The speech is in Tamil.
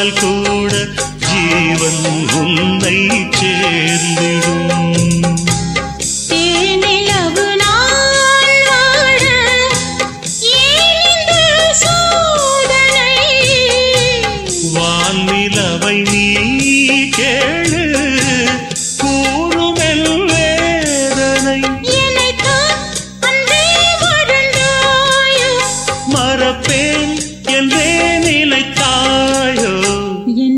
இல்லாமல் கூட ஜீவன் உன்னை சேர்ந்திடும். தேனிலவு நாள் வாழ ஏன் இந்த சோதனை? வான்நிலவை நீ கேளு